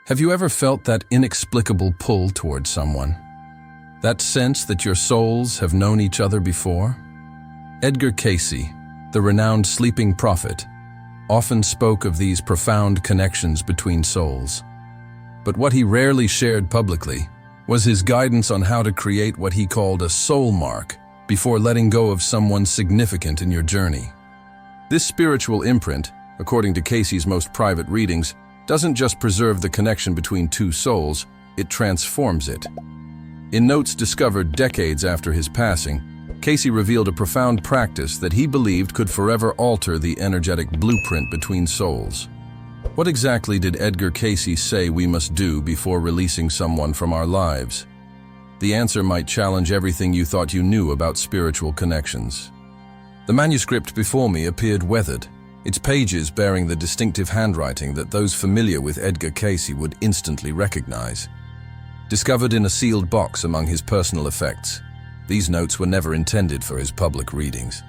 Have you ever felt that inexplicable pull toward someone? That sense that your souls have known each other before? Edgar Cayce, the renowned sleeping prophet, often spoke of these profound connections between souls. But what he rarely shared publicly was his guidance on how to create what he called a soul mark before letting go of someone significant in your journey. This spiritual imprint, according to Cayce's most private readings, doesn't just preserve the connection between two souls, it transforms it. In notes discovered decades after his passing, Cayce revealed a profound practice that he believed could forever alter the energetic blueprint between souls. What exactly did Edgar Cayce say we must do before releasing someone from our lives? The answer might challenge everything you thought you knew about spiritual connections. The manuscript before me appeared weathered, its pages bearing the distinctive handwriting that those familiar with Edgar Cayce would instantly recognize. Discovered in a sealed box among his personal effects, these notes were never intended for his public readings.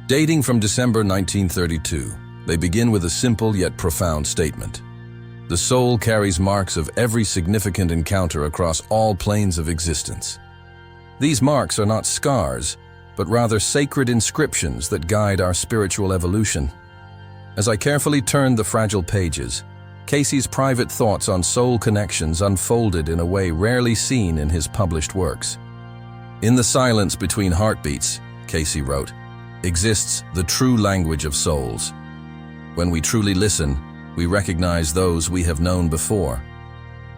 Dating from December 1932, they begin with a simple yet profound statement. The soul carries marks of every significant encounter across all planes of existence. These marks are not scars, but rather sacred inscriptions that guide our spiritual evolution. As I carefully turned the fragile pages, Cayce's private thoughts on soul connections unfolded in a way rarely seen in his published works. In the silence between heartbeats, Cayce wrote, exists the true language of souls. When we truly listen, we recognize those we have known before.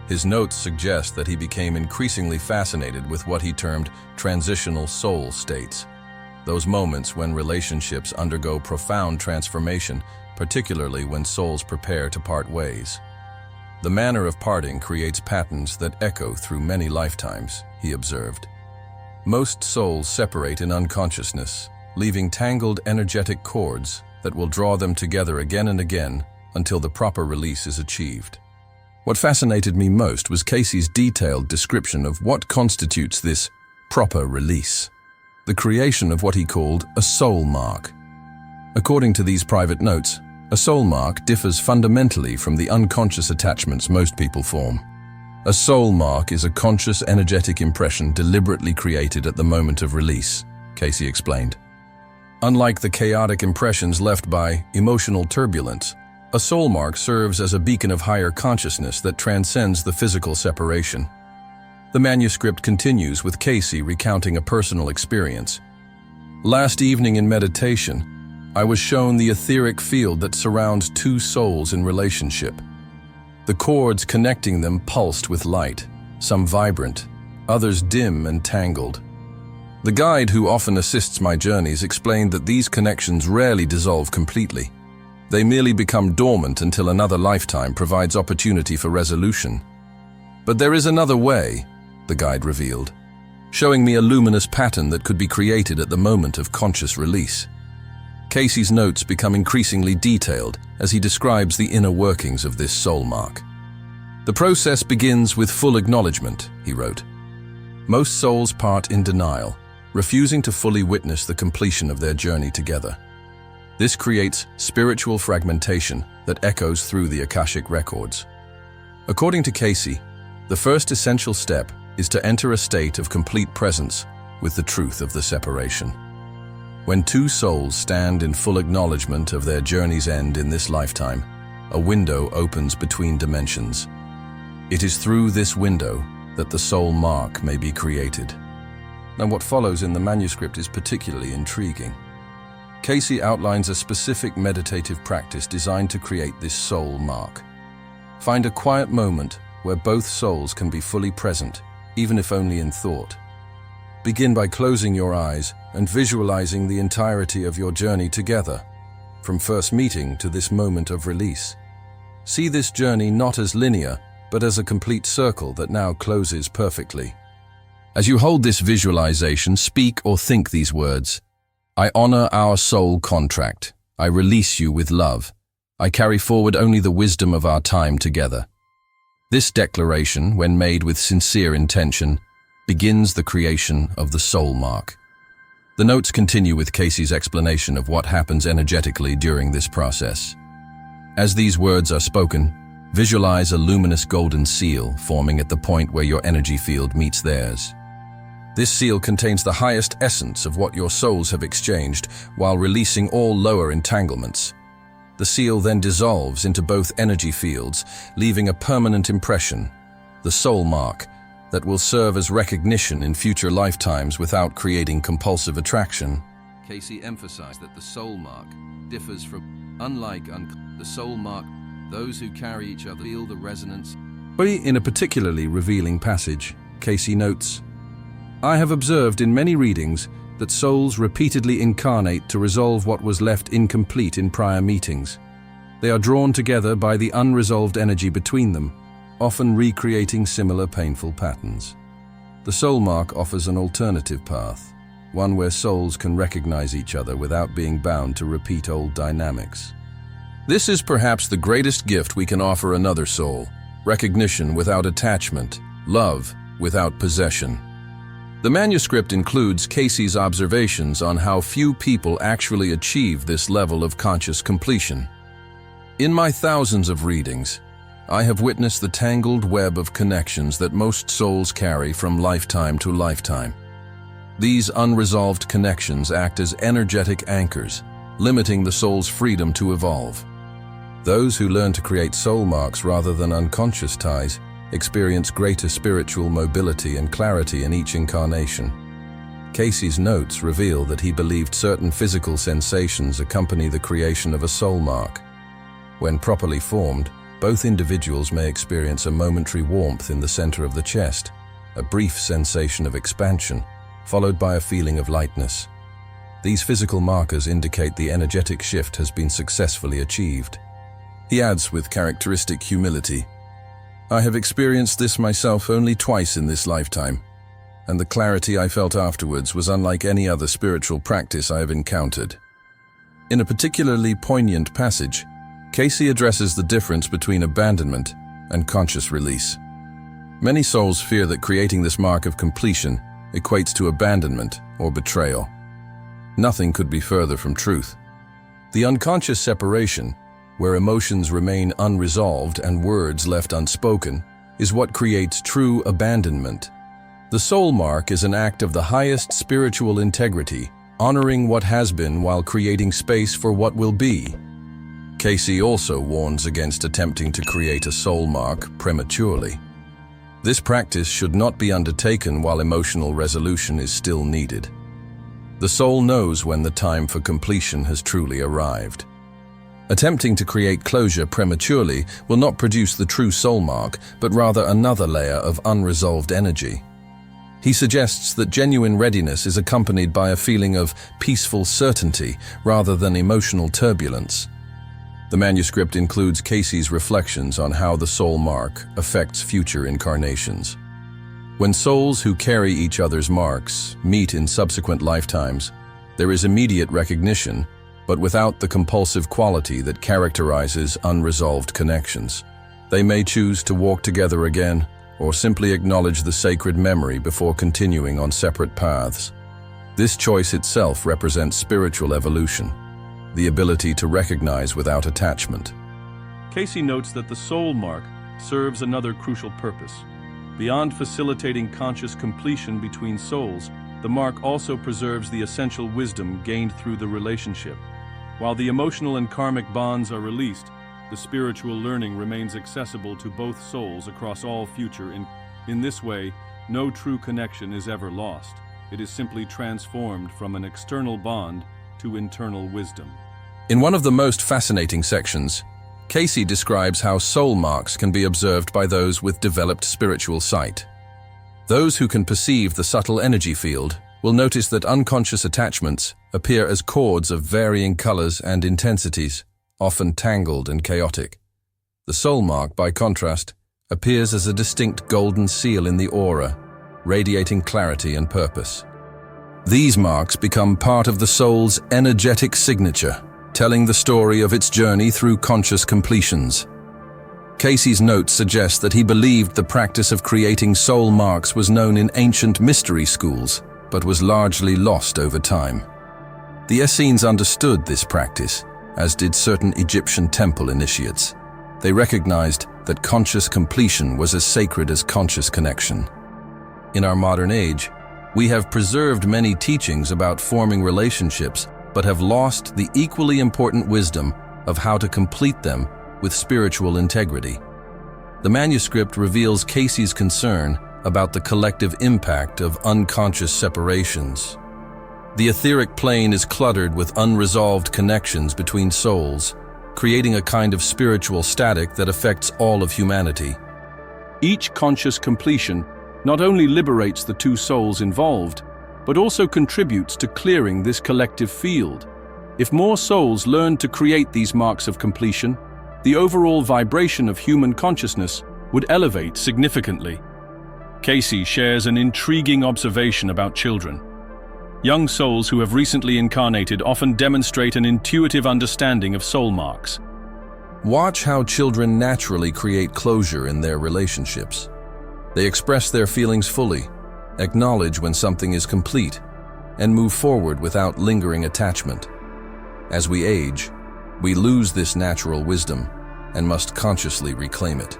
His notes suggest that he became increasingly fascinated with what he termed transitional soul states, those moments when relationships undergo profound transformation, particularly when souls prepare to part ways. The manner of parting creates patterns that echo through many lifetimes, he observed. Most souls separate in unconsciousness, leaving tangled energetic cords that will draw them together again and again until the proper release is achieved. What fascinated me most was Cayce's detailed description of what constitutes this proper release, the creation of what he called a soul mark. According to these private notes, a soul mark differs fundamentally from the unconscious attachments most people form. A soul mark is a conscious energetic impression deliberately created at the moment of release, Cayce explained. Unlike the chaotic impressions left by emotional turbulence, a soul mark serves as a beacon of higher consciousness that transcends the physical separation. The manuscript continues with Cayce recounting a personal experience. Last evening in meditation, I was shown the etheric field that surrounds two souls in relationship. The cords connecting them pulsed with light, some vibrant, others dim and tangled. The guide who often assists my journeys explained that these connections rarely dissolve completely. They merely become dormant until another lifetime provides opportunity for resolution. But there is another way, the guide revealed, showing me a luminous pattern that could be created at the moment of conscious release. Cayce's notes become increasingly detailed as he describes the inner workings of this soul mark. The process begins with full acknowledgement, he wrote. Most souls part in denial, refusing to fully witness the completion of their journey together. This creates spiritual fragmentation that echoes through the Akashic records. According to Cayce, the first essential step is to enter a state of complete presence with the truth of the separation. When two souls stand in full acknowledgement of their journey's end in this lifetime, a window opens between dimensions. It is through this window that the soul mark may be created. Now, what follows in the manuscript is particularly intriguing. Cayce outlines a specific meditative practice designed to create this soul mark. Find a quiet moment where both souls can be fully present, even if only in thought. Begin by closing your eyes and visualizing the entirety of your journey together, from first meeting to this moment of release. See this journey not as linear, but as a complete circle that now closes perfectly. As you hold this visualization, speak or think these words. I honor our soul contract. I release you with love. I carry forward only the wisdom of our time together. This declaration, when made with sincere intention, begins the creation of the soul mark. The notes continue with Cayce's explanation of what happens energetically during this process. As these words are spoken, Visualize a luminous golden seal forming at the point where your energy field meets theirs. This seal contains the highest essence of what your souls have exchanged while releasing all lower entanglements. The seal then dissolves into both energy fields, leaving a permanent impression, the soul mark, that will serve as recognition in future lifetimes without creating compulsive attraction. Cayce emphasized that the soul mark differs from, unlike the soul mark, those who carry each other feel the resonance. In a particularly revealing passage, Cayce notes, "I have observed in many readings that souls repeatedly incarnate to resolve what was left incomplete in prior meetings. They are drawn together by the unresolved energy between them, often recreating similar painful patterns. The soul mark offers an alternative path, one where souls can recognize each other without being bound to repeat old dynamics. This is perhaps the greatest gift we can offer another soul, recognition without attachment, love without possession." The manuscript includes Cayce's observations on how few people actually achieve this level of conscious completion. "In my thousands of readings, I have witnessed the tangled web of connections that most souls carry from lifetime to lifetime. These unresolved connections act as energetic anchors, limiting the soul's freedom to evolve. Those who learn to create soul marks rather than unconscious ties experience greater spiritual mobility and clarity in each incarnation." Cayce's notes reveal that he believed certain physical sensations accompany the creation of a soul mark. When properly formed, both individuals may experience a momentary warmth in the center of the chest, a brief sensation of expansion, followed by a feeling of lightness. These physical markers indicate the energetic shift has been successfully achieved. He adds with characteristic humility, "I have experienced this myself only twice in this lifetime, and the clarity I felt afterwards was unlike any other spiritual practice I have encountered." In a particularly poignant passage, Cayce addresses the difference between abandonment and conscious release. Many souls fear that creating this mark of completion equates to abandonment or betrayal. Nothing could be further from truth. The unconscious separation, where emotions remain unresolved and words left unspoken, is what creates true abandonment. The soul mark is an act of the highest spiritual integrity, honoring what has been while creating space for what will be. Cayce also warns against attempting to create a soul mark prematurely. This practice should not be undertaken while emotional resolution is still needed. The soul knows when the time for completion has truly arrived. Attempting to create closure prematurely will not produce the true soul mark, but rather another layer of unresolved energy. He suggests that genuine readiness is accompanied by a feeling of peaceful certainty rather than emotional turbulence. The manuscript includes Cayce's reflections on how the soul mark affects future incarnations. When souls who carry each other's marks meet in subsequent lifetimes, there is immediate recognition, but without the compulsive quality that characterizes unresolved connections. They may choose to walk together again, or simply acknowledge the sacred memory before continuing on separate paths. This choice itself represents spiritual evolution, the ability to recognize without attachment. Cayce notes that the soul mark serves another crucial purpose. Beyond facilitating conscious completion between souls, the mark also preserves the essential wisdom gained through the relationship. While the emotional and karmic bonds are released, the spiritual learning remains accessible to both souls across all future. In this way, no true connection is ever lost. It is simply transformed from an external bond to internal wisdom. In one of the most fascinating sections, Cayce describes how soul marks can be observed by those with developed spiritual sight. Those who can perceive the subtle energy field will notice that unconscious attachments appear as cords of varying colors and intensities, often tangled and chaotic. The soul mark, by contrast, appears as a distinct golden seal in the aura, radiating clarity and purpose. These marks become part of the soul's energetic signature, telling the story of its journey through conscious completions. Cayce's notes suggest that he believed the practice of creating soul marks was known in ancient mystery schools, but was largely lost over time. The Essenes understood this practice, as did certain Egyptian temple initiates. They recognized that conscious completion was as sacred as conscious connection. In our modern age, we have preserved many teachings about forming relationships, but have lost the equally important wisdom of how to complete them with spiritual integrity. The manuscript reveals Cayce's concern about the collective impact of unconscious separations. The etheric plane is cluttered with unresolved connections between souls, creating a kind of spiritual static that affects all of humanity. Each conscious completion not only liberates the two souls involved, but also contributes to clearing this collective field. If more souls learned to create these marks of completion, the overall vibration of human consciousness would elevate significantly. Cayce shares an intriguing observation about children. Young souls who have recently incarnated often demonstrate an intuitive understanding of soul marks. Watch how children naturally create closure in their relationships. They express their feelings fully, acknowledge when something is complete, and move forward without lingering attachment. As we age, we lose this natural wisdom and must consciously reclaim it.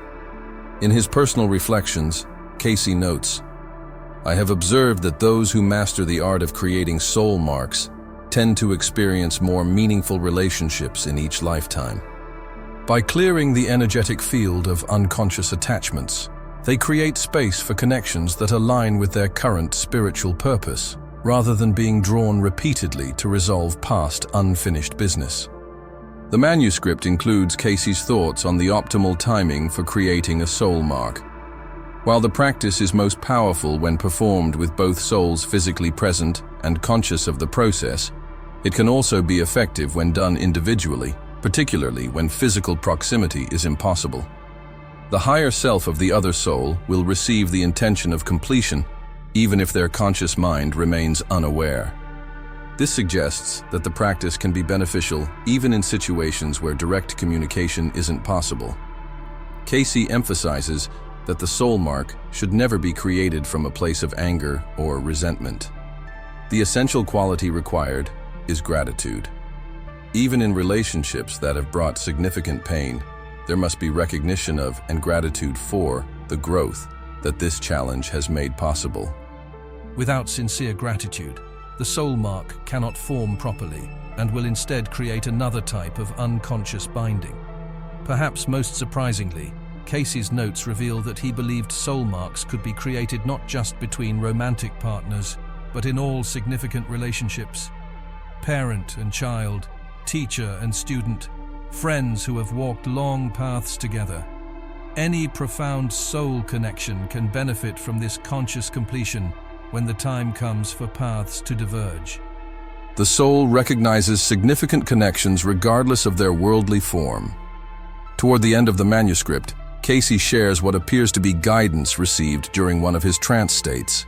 In his personal reflections, Cayce notes, "I have observed that those who master the art of creating soul marks tend to experience more meaningful relationships in each lifetime. By clearing the energetic field of unconscious attachments, they create space for connections that align with their current spiritual purpose, rather than being drawn repeatedly to resolve past unfinished business." The manuscript includes Cayce's thoughts on the optimal timing for creating a soul mark. While the practice is most powerful when performed with both souls physically present and conscious of the process, it can also be effective when done individually, particularly when physical proximity is impossible. The higher self of the other soul will receive the intention of completion, even if their conscious mind remains unaware. This suggests that the practice can be beneficial even in situations where direct communication isn't possible. Cayce emphasizes that the soul mark should never be created from a place of anger or resentment. The essential quality required is gratitude. Even in relationships that have brought significant pain, there must be recognition of and gratitude for the growth that this challenge has made possible. Without sincere gratitude, the soul mark cannot form properly and will instead create another type of unconscious binding. Perhaps most surprisingly, Cayce's notes reveal that he believed soul marks could be created not just between romantic partners, but in all significant relationships. Parent and child, teacher and student, friends who have walked long paths together. Any profound soul connection can benefit from this conscious completion when the time comes for paths to diverge. The soul recognizes significant connections regardless of their worldly form. Toward the end of the manuscript, Cayce shares what appears to be guidance received during one of his trance states.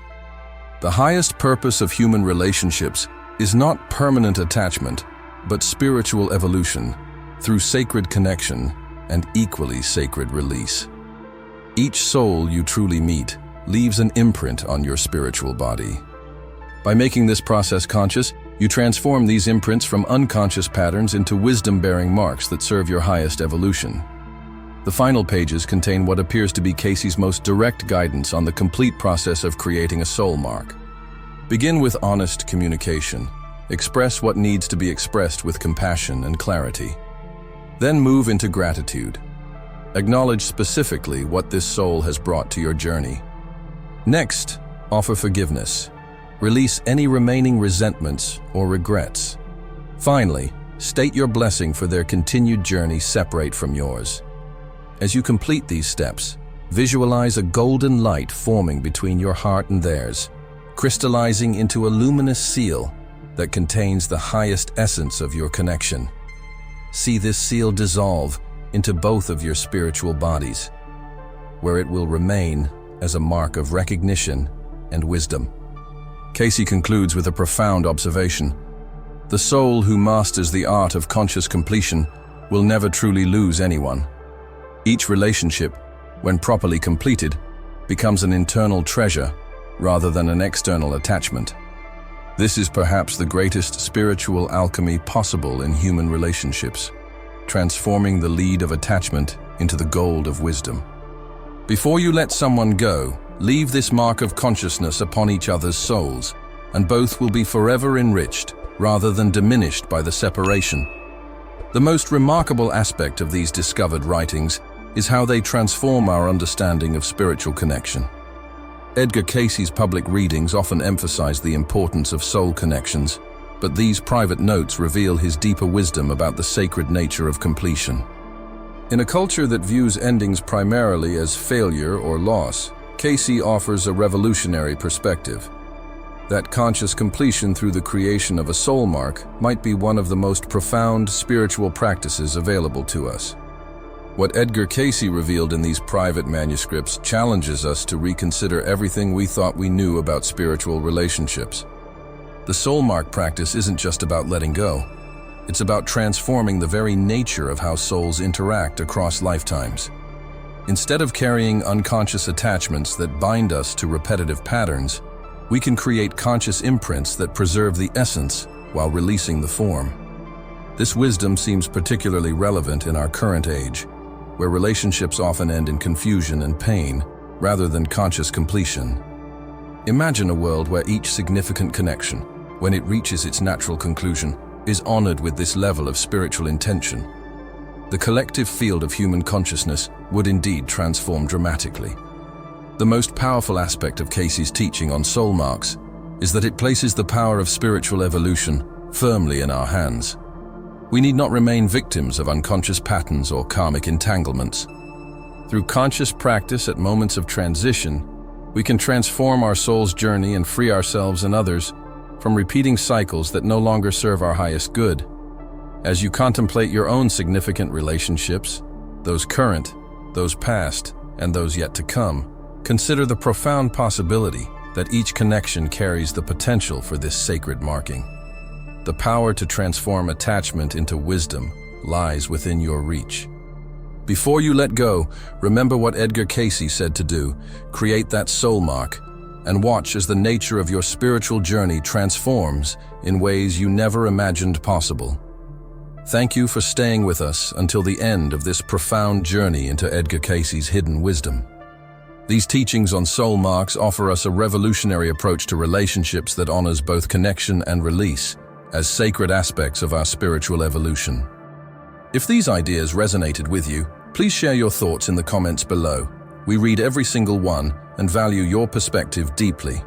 The highest purpose of human relationships is not permanent attachment, but spiritual evolution through sacred connection and equally sacred release. Each soul you truly meet leaves an imprint on your spiritual body. By making this process conscious, you transform these imprints from unconscious patterns into wisdom-bearing marks that serve your highest evolution. The final pages contain what appears to be Cayce's most direct guidance on the complete process of creating a soul mark. Begin with honest communication. Express what needs to be expressed with compassion and clarity. Then move into gratitude. Acknowledge specifically what this soul has brought to your journey. Next, offer forgiveness. Release any remaining resentments or regrets. Finally, state your blessing for their continued journey separate from yours. As you complete these steps, visualize a golden light forming between your heart and theirs, crystallizing into a luminous seal that contains the highest essence of your connection. See this seal dissolve into both of your spiritual bodies, where it will remain as a mark of recognition and wisdom. Cayce concludes with a profound observation. The soul who masters the art of conscious completion will never truly lose anyone. Each relationship, when properly completed, becomes an internal treasure rather than an external attachment. This is perhaps the greatest spiritual alchemy possible in human relationships, transforming the lead of attachment into the gold of wisdom. Before you let someone go, leave this mark of consciousness upon each other's souls, and both will be forever enriched rather than diminished by the separation. The most remarkable aspect of these discovered writings is how they transform our understanding of spiritual connection. Edgar Cayce's public readings often emphasize the importance of soul connections, but these private notes reveal his deeper wisdom about the sacred nature of completion. In a culture that views endings primarily as failure or loss, Cayce offers a revolutionary perspective. That conscious completion through the creation of a soul mark might be one of the most profound spiritual practices available to us. What Edgar Cayce revealed in these private manuscripts challenges us to reconsider everything we thought we knew about spiritual relationships. The soul mark practice isn't just about letting go. It's about transforming the very nature of how souls interact across lifetimes. Instead of carrying unconscious attachments that bind us to repetitive patterns, we can create conscious imprints that preserve the essence while releasing the form. This wisdom seems particularly relevant in our current age, where relationships often end in confusion and pain rather than conscious completion. Imagine a world where each significant connection, when it reaches its natural conclusion, is honored with this level of spiritual intention. The collective field of human consciousness would indeed transform dramatically. The most powerful aspect of Cayce's teaching on soul marks is that it places the power of spiritual evolution firmly in our hands. We need not remain victims of unconscious patterns or karmic entanglements. Through conscious practice at moments of transition, we can transform our soul's journey and free ourselves and others from repeating cycles that no longer serve our highest good. As you contemplate your own significant relationships, those current, those past, and those yet to come, consider the profound possibility that each connection carries the potential for this sacred marking. The power to transform attachment into wisdom lies within your reach. Before you let go, remember what Edgar Cayce said to do: create that soul mark, and watch as the nature of your spiritual journey transforms in ways you never imagined possible. Thank you for staying with us until the end of this profound journey into Edgar Cayce's hidden wisdom. These teachings on soul marks offer us a revolutionary approach to relationships that honors both connection and release as sacred aspects of our spiritual evolution. If these ideas resonated with you, please share your thoughts in the comments below. We read every single one and value your perspective deeply.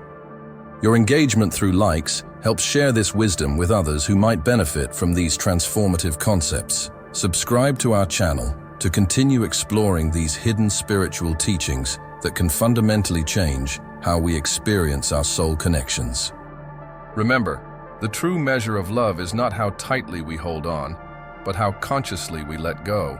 Your engagement through likes helps share this wisdom with others who might benefit from these transformative concepts. Subscribe to our channel to continue exploring these hidden spiritual teachings that can fundamentally change how we experience our soul connections. Remember, the true measure of love is not how tightly we hold on, but how consciously we let go.